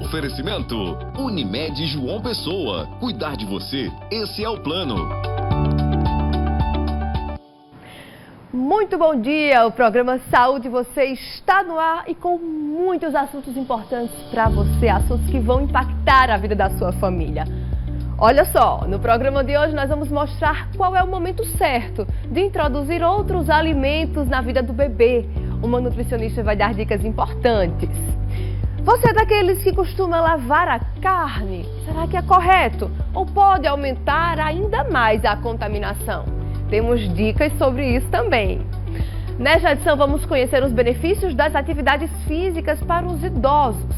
Oferecimento Unimed João Pessoa. Cuidar de você, esse é o plano. Muito bom dia, o programa Saúde Você está no ar e com muitos assuntos importantes para você, assuntos que vão impactar a vida da sua família. Olha só, no programa de hoje nós vamos mostrar qual é o momento certo de introduzir outros alimentos na vida do bebê. Uma nutricionista vai dar dicas importantes. Você é daqueles que costuma lavar a carne? Será que é correto? Ou pode aumentar ainda mais a contaminação? Temos dicas sobre isso também. Nesta edição vamos conhecer os benefícios das atividades físicas para os idosos.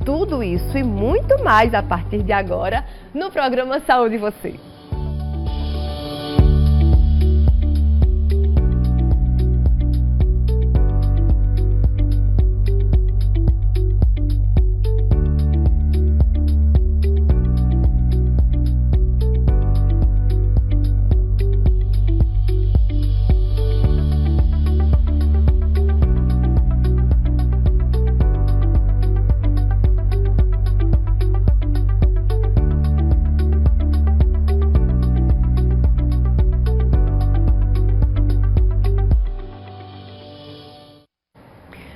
Tudo isso e muito mais a partir de agora no programa Saúde Você.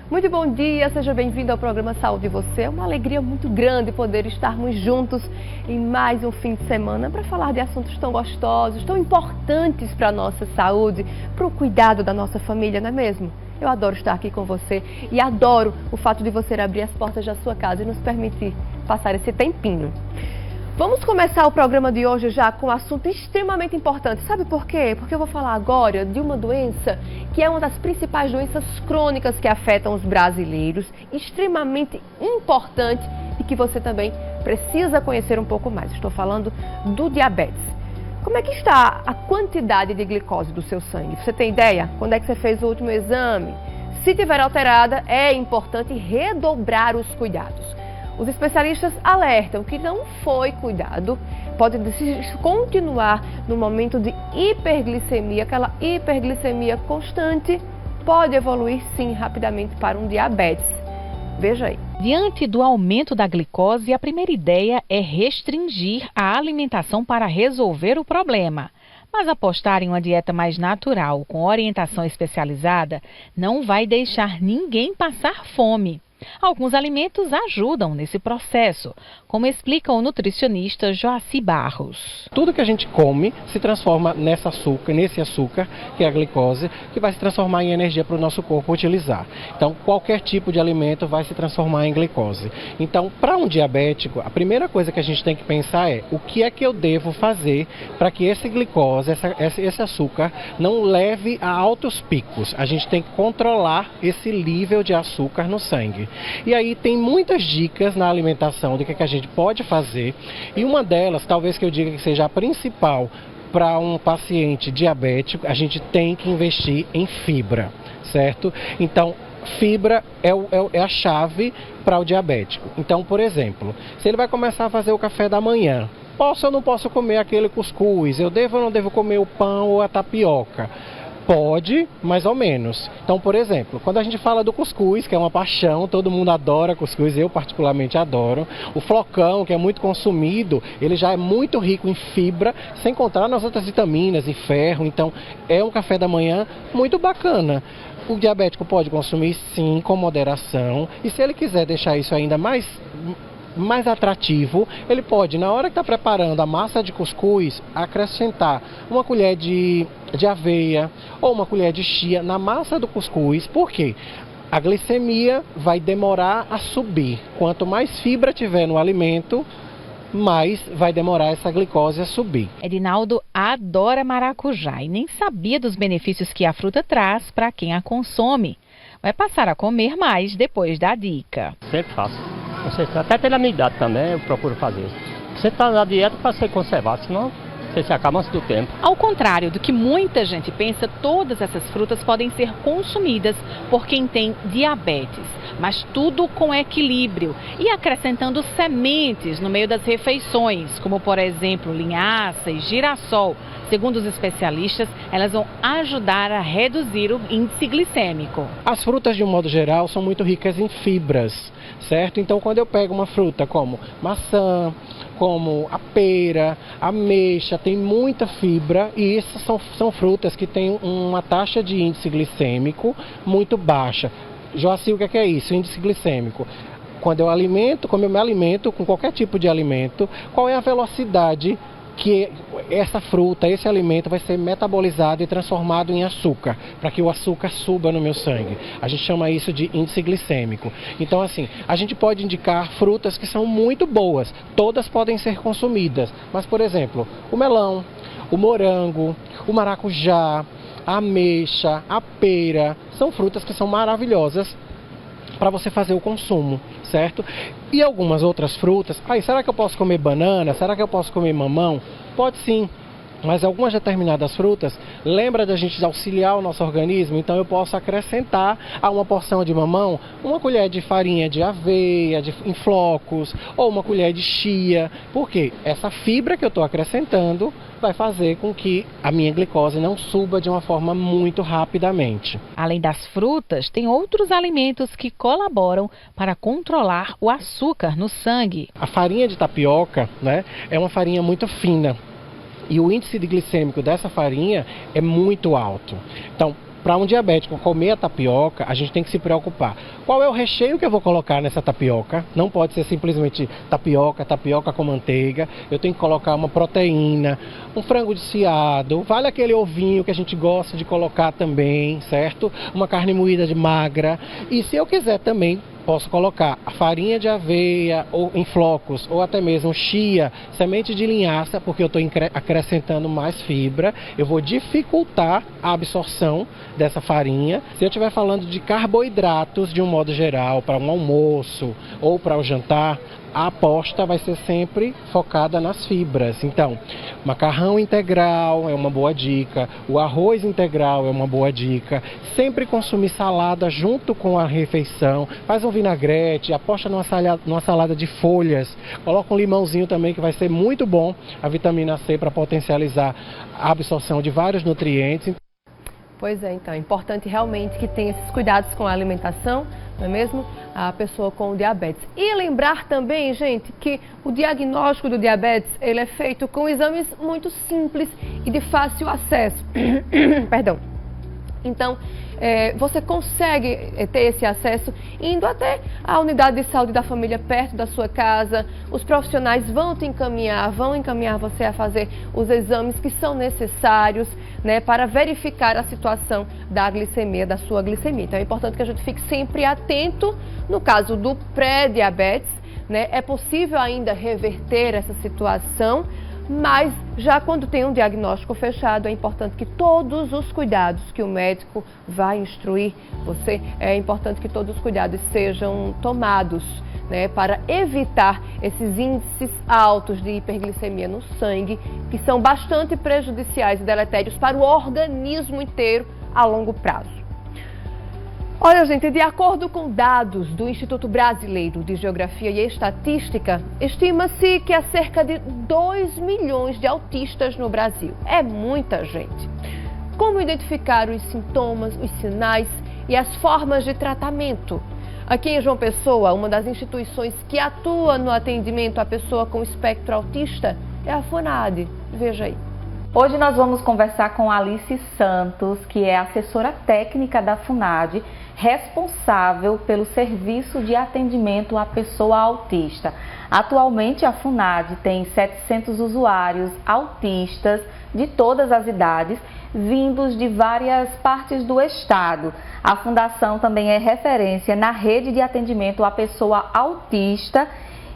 Muito bom dia, seja bem-vindo ao programa Saúde Você. É uma alegria muito grande poder estarmos juntos em mais um fim de semana para falar de assuntos tão gostosos, tão importantes para a nossa saúde, para o cuidado da nossa família, não é mesmo? Eu adoro estar aqui com você e adoro o fato de você abrir as portas da sua casa e nos permitir passar esse tempinho. Vamos começar o programa de hoje já com um assunto extremamente importante. Sabe por quê? Porque eu vou falar agora de uma doença que é uma das principais doenças crônicas que afetam os brasileiros, extremamente importante e que você também precisa conhecer um pouco mais. Estou falando do diabetes. Como é que está a quantidade de glicose do seu sangue? Você tem ideia? Quando é que você fez o último exame? Se tiver alterada, é importante redobrar os cuidados. Os especialistas alertam que não foi cuidado, pode continuar no momento de hiperglicemia, aquela hiperglicemia constante, pode evoluir sim rapidamente para um diabetes. Veja aí. Diante do aumento da glicose, a primeira ideia é restringir a alimentação para resolver o problema. Mas apostar em uma dieta mais natural, com orientação especializada, não vai deixar ninguém passar fome. Alguns alimentos ajudam nesse processo, como explica o nutricionista Joaci Barros. Tudo que a gente come se transforma nesse açúcar, que é a glicose, que vai se transformar em energia para o nosso corpo utilizar. Então, qualquer tipo de alimento vai se transformar em glicose. Então, para um diabético, a primeira coisa que a gente tem que pensar é o que é que eu devo fazer para que esse glicose, esse açúcar, não leve a altos picos. A gente tem que controlar esse nível de açúcar no sangue. E aí tem muitas dicas na alimentação do que a gente pode fazer, e uma delas, talvez que eu diga que seja a principal para um paciente diabético, a gente tem que investir em fibra, certo? Então, fibra é a chave para o diabético. Então, por exemplo, se ele vai começar a fazer o café da manhã, posso ou não posso comer aquele cuscuz? Eu devo ou não devo comer o pão ou a tapioca? Pode, mais ou menos. Então, por exemplo, quando a gente fala do cuscuz, que é uma paixão, todo mundo adora cuscuz, eu particularmente adoro. O flocão, que é muito consumido, ele já é muito rico em fibra, sem contar nas outras vitaminas e ferro. Então, é um café da manhã muito bacana. O diabético pode consumir sim, com moderação. E se ele quiser deixar isso ainda mais atrativo, ele pode, na hora que está preparando a massa de cuscuz, acrescentar uma colher de aveia ou uma colher de chia na massa do cuscuz. Por quê? A glicemia vai demorar a subir. Quanto mais fibra tiver no alimento, mais vai demorar essa glicose a subir. Edinaldo adora maracujá e nem sabia dos benefícios que a fruta traz para quem a consome. Vai passar a comer mais depois da dica. Sempre faço. Até pela minha idade também eu procuro fazer. Você está na dieta para se conservar, senão você se acaba antes do tempo. Ao contrário do que muita gente pensa, todas essas frutas podem ser consumidas por quem tem diabetes. Mas tudo com equilíbrio e acrescentando sementes no meio das refeições, como por exemplo linhaça e girassol. Segundo os especialistas, elas vão ajudar a reduzir o índice glicêmico. As frutas, de um modo geral, são muito ricas em fibras, certo? Então, quando eu pego uma fruta como maçã, como a pera, a ameixa, tem muita fibra e essas são frutas que têm uma taxa de índice glicêmico muito baixa. Joaci, o que é isso? Índice glicêmico. Como eu me alimento com qualquer tipo de alimento, qual é a velocidade que essa fruta, esse alimento vai ser metabolizado e transformado em açúcar, para que o açúcar suba no meu sangue. A gente chama isso de índice glicêmico. Então, assim, a gente pode indicar frutas que são muito boas, todas podem ser consumidas, mas, por exemplo, o melão, o morango, o maracujá, a ameixa, a pera, são frutas que são maravilhosas para você fazer o consumo, certo? E algumas outras frutas, será que eu posso comer banana? Será que eu posso comer mamão? Pode sim, mas algumas determinadas frutas, lembra da gente auxiliar o nosso organismo? Então eu posso acrescentar a uma porção de mamão, uma colher de farinha de aveia, em flocos, ou uma colher de chia, porque essa fibra que eu estou acrescentando vai fazer com que a minha glicose não suba de uma forma muito rapidamente. Além das frutas, tem outros alimentos que colaboram para controlar o açúcar no sangue. A farinha de tapioca, né, é uma farinha muito fina e o índice de glicêmico dessa farinha é muito alto. Então, para um diabético comer a tapioca, a gente tem que se preocupar. Qual é o recheio que eu vou colocar nessa tapioca? Não pode ser simplesmente tapioca com manteiga. Eu tenho que colocar uma proteína, um frango desfiado, vale aquele ovinho que a gente gosta de colocar também, certo? Uma carne moída de magra. E se eu quiser também, posso colocar a farinha de aveia ou em flocos, ou até mesmo chia, semente de linhaça, porque eu estou acrescentando mais fibra. Eu vou dificultar a absorção dessa farinha. Se eu estiver falando de carboidratos de um modo geral, para um almoço ou para o jantar, a aposta vai ser sempre focada nas fibras. Então, macarrão integral é uma boa dica, o arroz integral é uma boa dica, sempre consumir salada junto com a refeição, faz um vinagrete, aposta numa salada de folhas, coloca um limãozinho também que vai ser muito bom, a vitamina C para potencializar a absorção de vários nutrientes. Pois é, então é importante realmente que tenha esses cuidados com a alimentação, não é mesmo? A pessoa com diabetes. E lembrar também, gente, que o diagnóstico do diabetes, ele é feito com exames muito simples e de fácil acesso. Perdão. Então, você consegue ter esse acesso indo até a unidade de saúde da família perto da sua casa. Os profissionais vão encaminhar você a fazer os exames que são necessários, né, para verificar a situação da glicemia, da sua glicemia. Então é importante que a gente fique sempre atento. No caso do pré-diabetes, né, é possível ainda reverter essa situação, mas já quando tem um diagnóstico fechado, é importante que todos os cuidados que o médico vai instruir você, é importante que todos os cuidados sejam tomados, né, para evitar esses índices altos de hiperglicemia no sangue, que são bastante prejudiciais e deletérios para o organismo inteiro a longo prazo. Olha, gente, de acordo com dados do Instituto Brasileiro de Geografia e Estatística, estima-se que há cerca de 2 milhões de autistas no Brasil. É muita gente. Como identificar os sintomas, os sinais e as formas de tratamento? Aqui em João Pessoa, uma das instituições que atua no atendimento à pessoa com espectro autista é a FUNAD. Veja aí. Hoje nós vamos conversar com Alice Santos, que é assessora técnica da FUNAD, responsável pelo serviço de atendimento à pessoa autista. Atualmente a FUNAD tem 700 usuários autistas de todas as idades, vindos de várias partes do estado. A fundação também é referência na rede de atendimento à pessoa autista.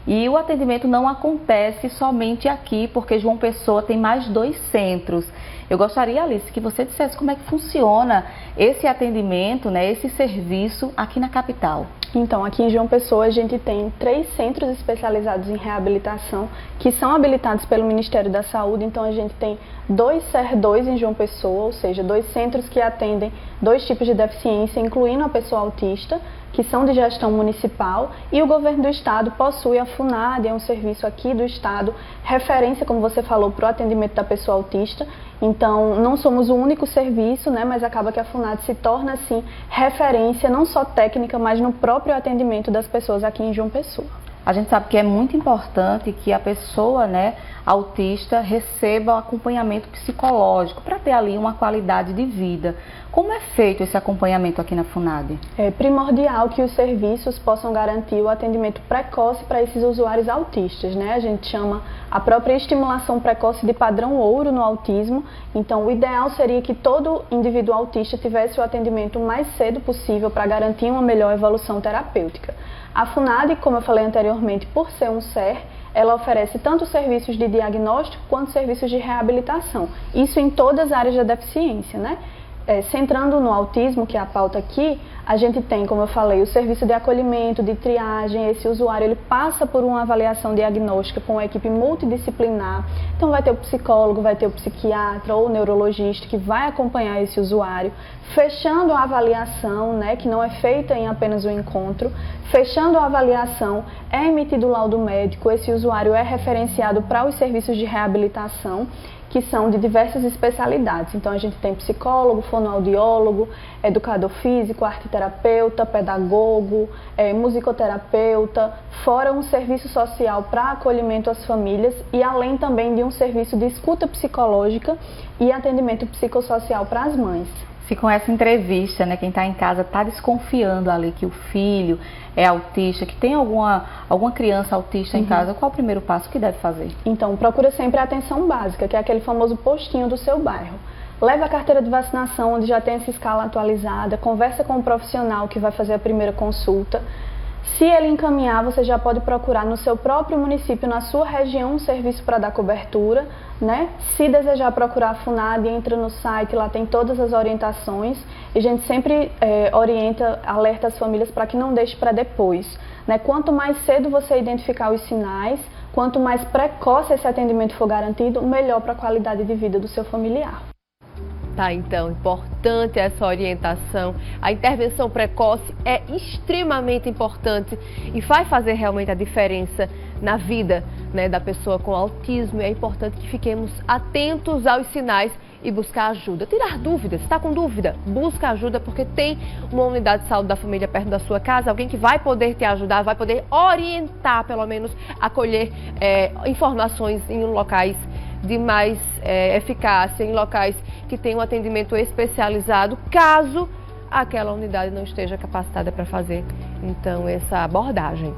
E o atendimento não acontece somente aqui, porque João Pessoa tem mais 2 centros. Eu gostaria, Alice, que você dissesse como é que funciona esse atendimento, né, esse serviço aqui na capital. Então, aqui em João Pessoa a gente tem 3 centros especializados em reabilitação que são habilitados pelo Ministério da Saúde. Então, a gente tem 2 SER2 em João Pessoa, ou seja, 2 centros que atendem 2 tipos de deficiência, incluindo a pessoa autista, que são de gestão municipal, e o governo do estado possui a FUNAD, é um serviço aqui do estado, referência, como você falou, para o atendimento da pessoa autista. Então, não somos o único serviço, né, mas acaba que a FUNAD se torna, assim, referência não só técnica, mas no próprio atendimento das pessoas aqui em João Pessoa. A gente sabe que é muito importante que a pessoa, né, autista receba o acompanhamento psicológico para ter ali uma qualidade de vida. Como é feito esse acompanhamento aqui na FUNAD? É primordial que os serviços possam garantir o atendimento precoce para esses usuários autistas, né? A gente chama a própria estimulação precoce de padrão ouro no autismo. Então, o ideal seria que todo indivíduo autista tivesse o atendimento o mais cedo possível para garantir uma melhor evolução terapêutica. A FUNAD, como eu falei anteriormente, por ser um SER, ela oferece tanto serviços de diagnóstico quanto serviços de reabilitação. Isso em todas as áreas da deficiência, né? Centrando no autismo, que é a pauta aqui, a gente tem, como eu falei, o serviço de acolhimento, de triagem. Esse usuário ele passa por uma avaliação diagnóstica com uma equipe multidisciplinar. Então vai ter o psicólogo, vai ter o psiquiatra ou o neurologista que vai acompanhar esse usuário, fechando a avaliação, né, que não é feita em apenas um encontro. Fechando a avaliação, é emitido o laudo médico, esse usuário é referenciado para os serviços de reabilitação, que são de diversas especialidades. Então, a gente tem psicólogo, fonoaudiólogo, educador físico, arteterapeuta, pedagogo, musicoterapeuta, fora um serviço social para acolhimento às famílias e além também de um serviço de escuta psicológica e atendimento psicossocial para as mães. Se com essa entrevista, né, quem está em casa está desconfiando ali que o filho é autista, que tem alguma criança autista em casa, qual o primeiro passo que deve fazer? Então, procura sempre a atenção básica, que é aquele famoso postinho do seu bairro. Leva a carteira de vacinação, onde já tem essa escala atualizada, conversa com o profissional que vai fazer a primeira consulta. Se ele encaminhar, você já pode procurar no seu próprio município, na sua região, um serviço para dar cobertura, né? Se desejar procurar a FUNAD, entra no site, lá tem todas as orientações. E a gente sempre orienta, alerta as famílias para que não deixe para depois, né? Quanto mais cedo você identificar os sinais, quanto mais precoce esse atendimento for garantido, melhor para a qualidade de vida do seu familiar. Tá, então, importante essa orientação. A intervenção precoce é extremamente importante e vai fazer realmente a diferença na vida, né, da pessoa com autismo. E é importante que fiquemos atentos aos sinais e buscar ajuda. Tirar dúvidas, está com dúvida? Busca ajuda, porque tem uma unidade de saúde da família perto da sua casa, alguém que vai poder te ajudar, vai poder orientar, pelo menos, acolher informações em locais de mais eficácia, em locais que tem um atendimento especializado, caso aquela unidade não esteja capacitada para fazer, então, essa abordagem.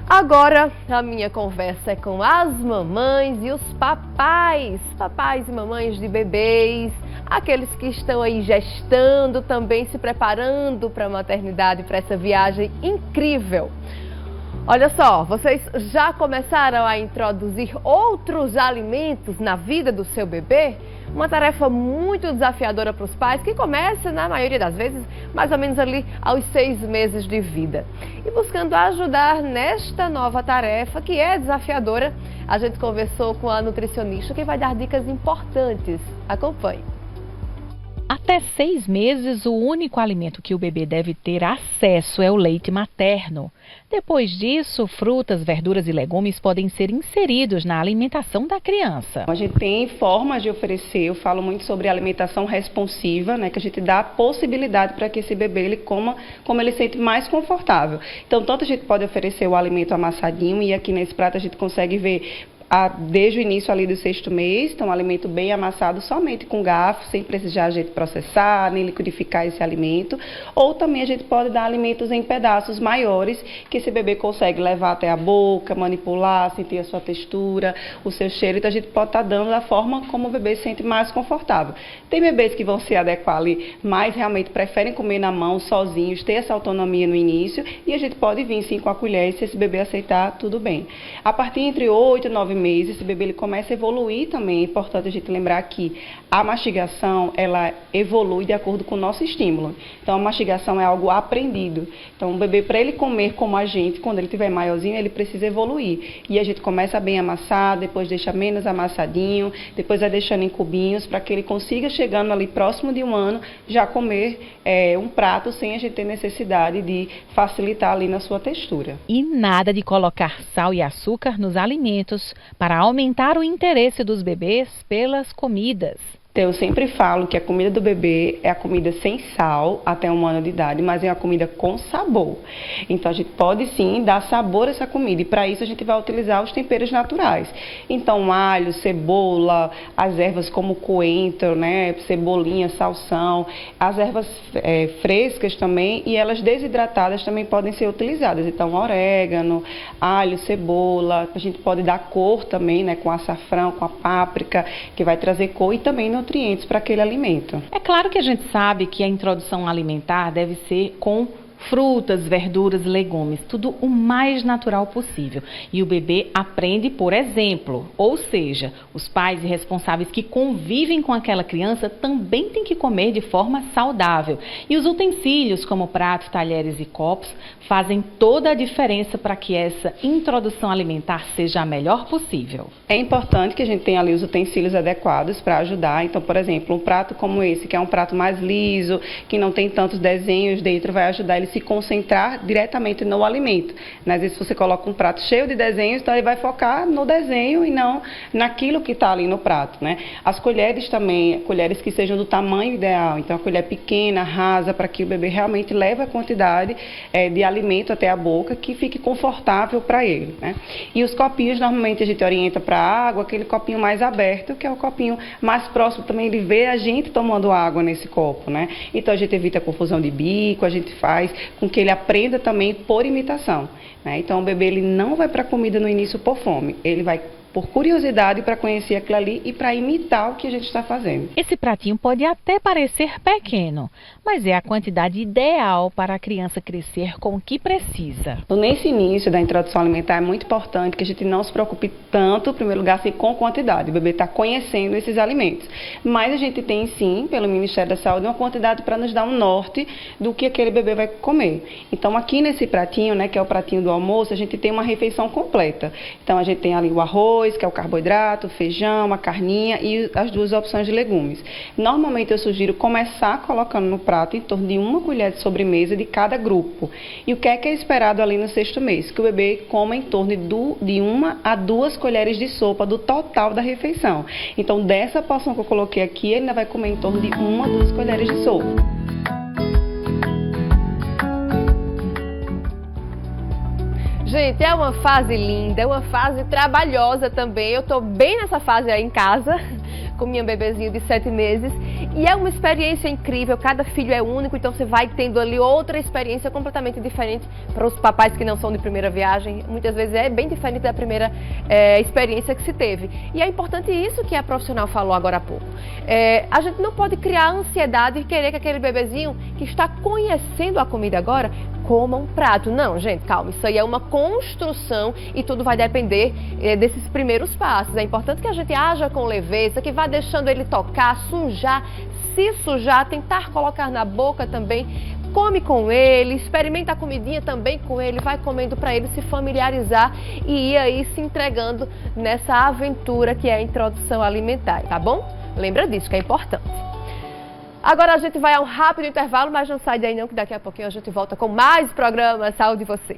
Agora, a minha conversa é com as mamães e os papais e mamães de bebês, aqueles que estão aí gestando, também se preparando para a maternidade, para essa viagem incrível. Olha só, vocês já começaram a introduzir outros alimentos na vida do seu bebê? Uma tarefa muito desafiadora para os pais, que começa, na maioria das vezes, mais ou menos ali aos 6 meses de vida. E buscando ajudar nesta nova tarefa, que é desafiadora, a gente conversou com a nutricionista, que vai dar dicas importantes. Acompanhe. Até 6 meses, o único alimento que o bebê deve ter acesso é o leite materno. Depois disso, frutas, verduras e legumes podem ser inseridos na alimentação da criança. A gente tem formas de oferecer, eu falo muito sobre alimentação responsiva, né, que a gente dá a possibilidade para que esse bebê ele coma como ele se sente mais confortável. Então, tanto a gente pode oferecer o alimento amassadinho, e aqui nesse prato a gente consegue ver desde o início ali do 6º mês, então um alimento bem amassado somente com garfo, sem precisar a gente processar, nem liquidificar esse alimento. Ou também a gente pode dar alimentos em pedaços maiores, que esse bebê consegue levar até a boca, manipular, sentir a sua textura, o seu cheiro. Então a gente pode estar dando da forma como o bebê se sente mais confortável. Tem bebês que vão se adequar ali, mas realmente preferem comer na mão, sozinhos, ter essa autonomia no início, e a gente pode vir sim com a colher, e se esse bebê aceitar, tudo bem. A partir entre 8 e 9 meses, meses, esse bebê ele começa a evoluir também. É importante a gente lembrar que a mastigação, ela evolui de acordo com o nosso estímulo. Então, a mastigação é algo aprendido. Então, o bebê, para ele comer como a gente, quando ele estiver maiorzinho, ele precisa evoluir. E a gente começa bem amassado, depois deixa menos amassadinho, depois vai deixando em cubinhos, para que ele consiga, chegando ali próximo de 1 ano, já comer um prato sem a gente ter necessidade de facilitar ali na sua textura. E nada de colocar sal e açúcar nos alimentos para aumentar o interesse dos bebês pelas comidas. Então, eu sempre falo que a comida do bebê é a comida sem sal até 1 ano de idade, mas é uma comida com sabor. Então, a gente pode sim dar sabor a essa comida e para isso a gente vai utilizar os temperos naturais. Então, alho, cebola, as ervas como coentro, né, cebolinha, salsão, as ervas frescas também e elas desidratadas também podem ser utilizadas. Então, orégano, alho, cebola, a gente pode dar cor também, né, com açafrão, com a páprica, que vai trazer cor e também nutrientes para aquele alimento. É claro que a gente sabe que a introdução alimentar deve ser com frutas, verduras, legumes, tudo o mais natural possível. E o bebê aprende por exemplo, ou seja, os pais e responsáveis que convivem com aquela criança também têm que comer de forma saudável. E os utensílios, como pratos, talheres e copos, fazem toda a diferença para que essa introdução alimentar seja a melhor possível. É importante que a gente tenha ali os utensílios adequados para ajudar. Então, por exemplo, um prato como esse, que é um prato mais liso, que não tem tantos desenhos dentro, vai ajudar ele a se concentrar diretamente no alimento. Às vezes, se você coloca um prato cheio de desenhos, então ele vai focar no desenho e não naquilo que está ali no prato, né? As colheres também, colheres que sejam do tamanho ideal. Então, a colher pequena, rasa, para que o bebê realmente leve a quantidade de alimento até a boca, que fique confortável para ele, né? E os copinhos, normalmente a gente orienta para água, aquele copinho mais aberto, que é o copinho mais próximo também de ver a gente tomando água nesse copo, né? Então, a gente evita a confusão de bico, a gente faz com que ele aprenda também por imitação, né? Então, o bebê ele não vai para a comida no início por fome, ele vai por curiosidade para conhecer aquilo ali e para imitar o que a gente está fazendo. Esse pratinho pode até parecer pequeno, mas é a quantidade ideal para a criança crescer com o que precisa. Então, nesse início da introdução alimentar é muito importante que a gente não se preocupe tanto, em primeiro lugar, assim, com quantidade. O bebê está conhecendo esses alimentos. Mas a gente tem sim, pelo Ministério da Saúde, uma quantidade para nos dar um norte do que aquele bebê vai comer. Então, aqui nesse pratinho, né, que é o pratinho do almoço, a gente tem uma refeição completa. Então, a gente tem ali o arroz, que é o carboidrato, o feijão, a carninha e as 2 opções de legumes. Normalmente eu sugiro começar colocando no prato em torno de 1 colher de sobremesa de cada grupo. E o que é esperado ali no 6º mês? Que o bebê coma em torno de 1 a 2 colheres de sopa do total da refeição. Então, dessa porção que eu coloquei aqui, ele ainda vai comer em torno de 1 a 2 colheres de sopa. Gente, é uma fase linda, é uma fase trabalhosa também. Eu tô bem nessa fase aí em casa, com minha bebezinha de 7 meses. E é uma experiência incrível, cada filho é único, então você vai tendo ali outra experiência completamente diferente para os papais que não são de primeira viagem. Muitas vezes é bem diferente da primeira experiência que se teve. E é importante isso que a profissional falou agora há pouco. A gente não pode criar ansiedade e querer que aquele bebezinho que está conhecendo a comida agora coma um prato. Não, gente, calma, isso aí é uma construção e tudo vai depender desses primeiros passos. É importante que a gente haja com leveza, que vá deixando ele tocar, sujar, se sujar, tentar colocar na boca também. Come com ele, experimenta a comidinha também com ele, vai comendo para ele se familiarizar e ir aí se entregando nessa aventura que é a introdução alimentar, tá bom? Lembra disso, que é importante. Agora a gente vai a um rápido intervalo, mas não sai daí não, que daqui a pouquinho a gente volta com mais programa Saúde e Você.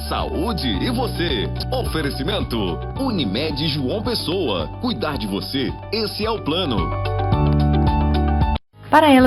Saúde e Você. Oferecimento Unimed João Pessoa. Cuidar de você, esse é o plano. Para ela